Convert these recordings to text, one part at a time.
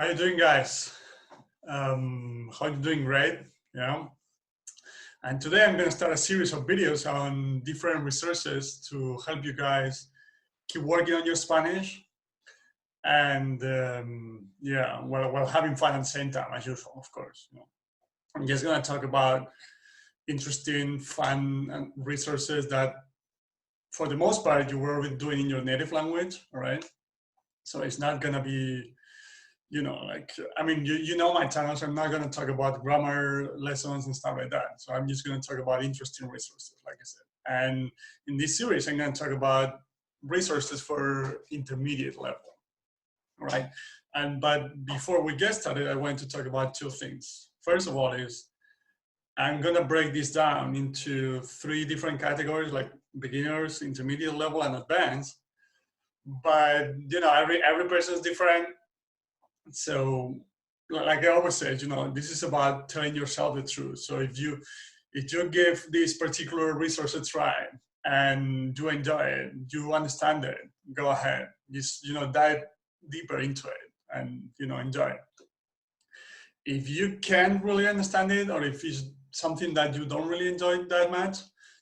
How you doing, guys? How you doing? Great, yeah. And today I'm going to start a series of videos on different resources to help you guys keep working on your Spanish and yeah, while having fun at the same time, as usual, of course. I'm just going to talk about interesting, fun resources that, for the most part, you were already doing in your native language. All right, so it's not going to be I mean, you know my channel, so I'm not going to talk about grammar lessons and stuff like that. So I'm just going to talk about interesting resources, like I said. And in this series, I'm going to talk about resources for intermediate level, right? But before we get started, I want to talk about two things. First of all is I'm going to break this down into three different categories, like beginners, intermediate level, and advanced. But every person is different. So like I always say, this is about telling yourself the truth. So if you give this particular resource a try and you enjoy it, you understand it, go ahead, just dive deeper into it and enjoy it. If you can't really understand it, or if it's something that you don't really enjoy that much,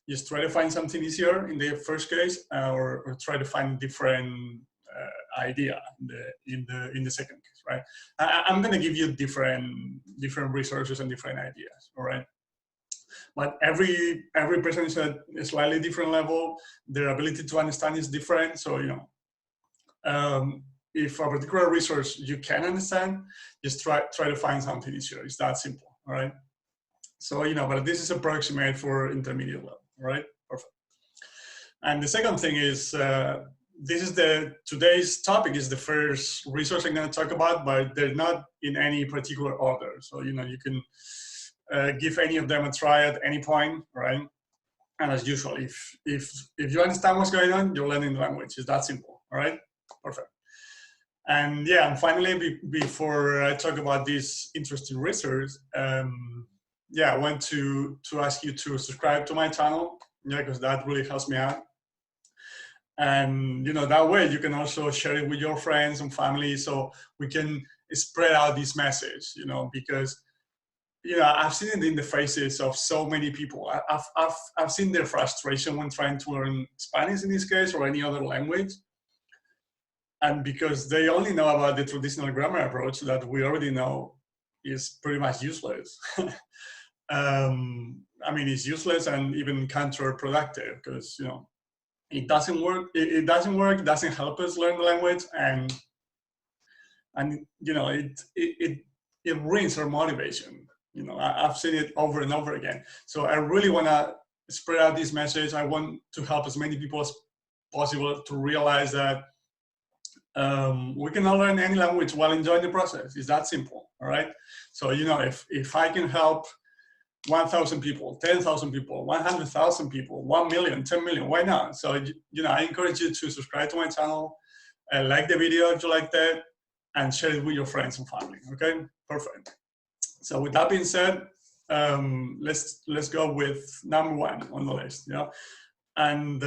just try to find something easier in the first case, or try to find different idea in the second case, right? I'm going to give you different resources and different ideas, all right? But every person is at a slightly different level. Their ability to understand is different. So if a particular resource you can understand, just try to find something easier. It's that simple, all right? So but this is approximate for intermediate level, all right? Perfect. And the second thing is, today's topic is the first resource I'm going to talk about, but they're not in any particular order. So you can give any of them a try at any point, right? And as usual, if you understand what's going on, you're learning the language. It's that simple, all right? Perfect. And yeah, and finally, before I talk about this interesting resource, yeah, I want to ask you to subscribe to my channel, because that really helps me out. And that way you can also share it with your friends and family, so we can spread out this message. Because I've seen it in the faces of so many people. I've seen their frustration when trying to learn Spanish in this case, or any other language, and because they only know about the traditional grammar approach that we already know is pretty much useless. I mean, it's useless and even counterproductive, because it doesn't work. It doesn't work. It doesn't help us learn the language, and it ruins our motivation. I've seen it over and over again. So I really want to spread out this message. I want to help as many people as possible to realize that we can all learn any language while enjoying the process. It's that simple. All right. So if I can help 1,000 people, 10,000 people, 100,000 people, 1 million, 10 million, why not? So, I encourage you to subscribe to my channel, like the video if you like that, and share it with your friends and family, okay? Perfect. So with that being said, let's go with number one on the list, And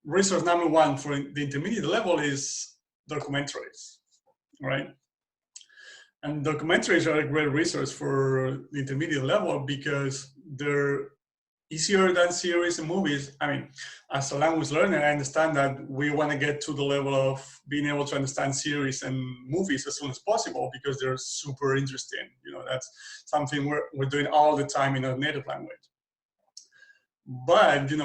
resource number one for the intermediate level is documentaries, right? And documentaries are a great resource for the intermediate level because they're easier than series and movies. I mean, as a language learner, I understand that we want to get to the level of being able to understand series and movies as soon as possible because they're super interesting. That's something we're doing all the time in our native language. But, you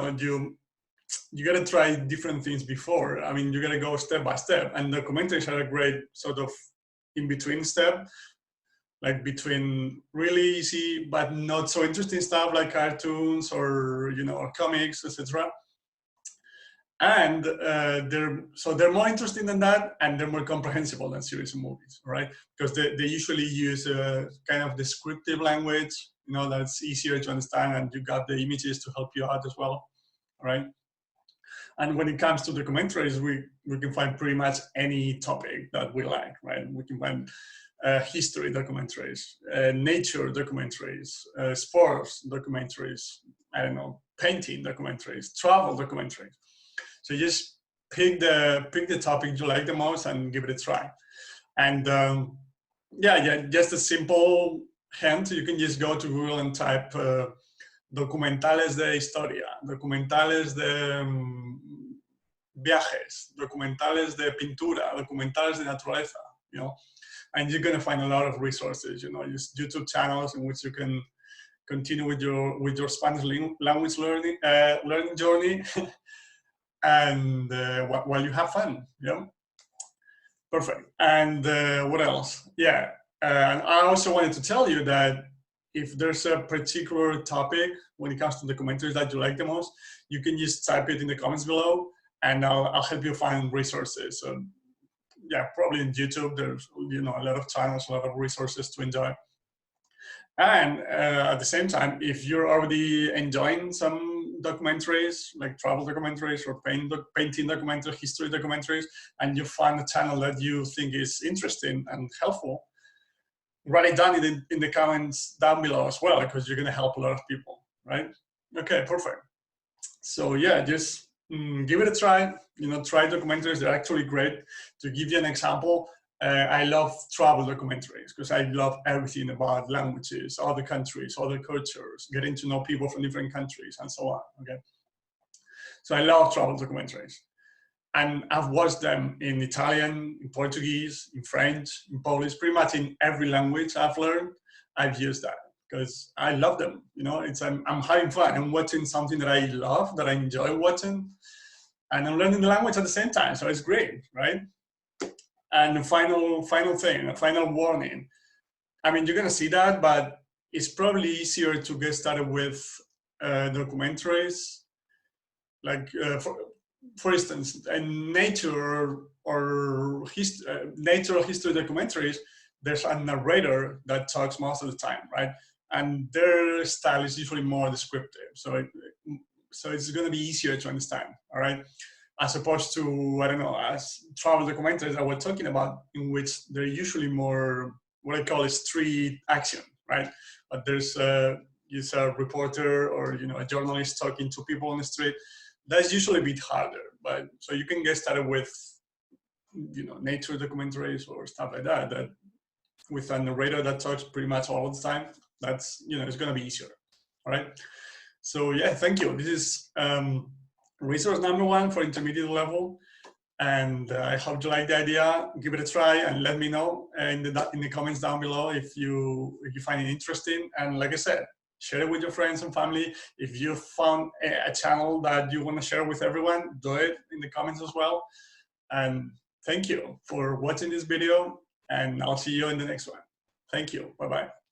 got to try different things before. I mean, you got to go step by step. And documentaries are a great sort of in-between step, like between really easy but not so interesting stuff like cartoons or or comics, etc. And they're more interesting than that, and they're more comprehensible than series and movies, right? Because they usually use a kind of descriptive language, that's easier to understand, and you got the images to help you out as well, right? And when it comes to documentaries, we can find pretty much any topic that we like, right? We can find history documentaries, nature documentaries, sports documentaries, I don't know, painting documentaries, travel documentaries. So just pick the topic you like the most and give it a try. And yeah, just a simple hint. You can just go to Google and type documentales de historia, documentales de viajes, documentales de pintura, documentales de naturaleza, you know, and you're going to find a lot of resources, you know, just YouTube channels in which you can continue with your Spanish language learning journey, and while you have fun, you know. Perfect. And what else? Yeah, and I also wanted to tell you that if there's a particular topic when it comes to documentaries that you like the most, you can just type it in the comments below, and I'll help you find resources. So yeah, probably in YouTube, there's, you know, a lot of channels, a lot of resources to enjoy. And at the same time, if you're already enjoying some documentaries, like travel documentaries or painting documentaries, history documentaries, and you find a channel that you think is interesting and helpful, write it down in the comments down below as well, because you're going to help a lot of people, right? Okay, perfect. So yeah, just give it a try. You know, try documentaries. They're actually great. To give you an example, I love travel documentaries because I love everything about languages, other countries, other cultures, getting to know people from different countries, and so on. Okay, so I love travel documentaries, and I've watched them in Italian, in Portuguese, in French, in Polish, pretty much in every language I've learned. I've used that because I love them. You know, I'm having fun. I'm watching something that I love, that I enjoy watching, and I'm learning the language at the same time. So it's great, right? And the final thing, a final warning. I mean, you're gonna see that, but it's probably easier to get started with documentaries, like for instance, in nature or natural history documentaries. There's a narrator that talks most of the time, right? And their style is usually more descriptive, so it's going to be easier to understand, all right? As opposed to, I don't know, as travel documentaries that we're talking about, in which they're usually more what I call street action, right? But there's a reporter or, you know, a journalist talking to people on the street. That's usually a bit harder, but so you can get started with, you know, nature documentaries or stuff like that, that with a narrator that talks pretty much all the time. That's, you know, it's going to be easier, all right? So yeah, thank you. This is resource number 1 for intermediate level, and I hope you like the idea. Give it a try and let me know in the comments down below if you find it interesting. And like I said, share it with your friends and family. If you found a channel that you want to share with everyone, do it in the comments as well. And thank you for watching this video, and I'll see you in the next one. Thank you. Bye-bye.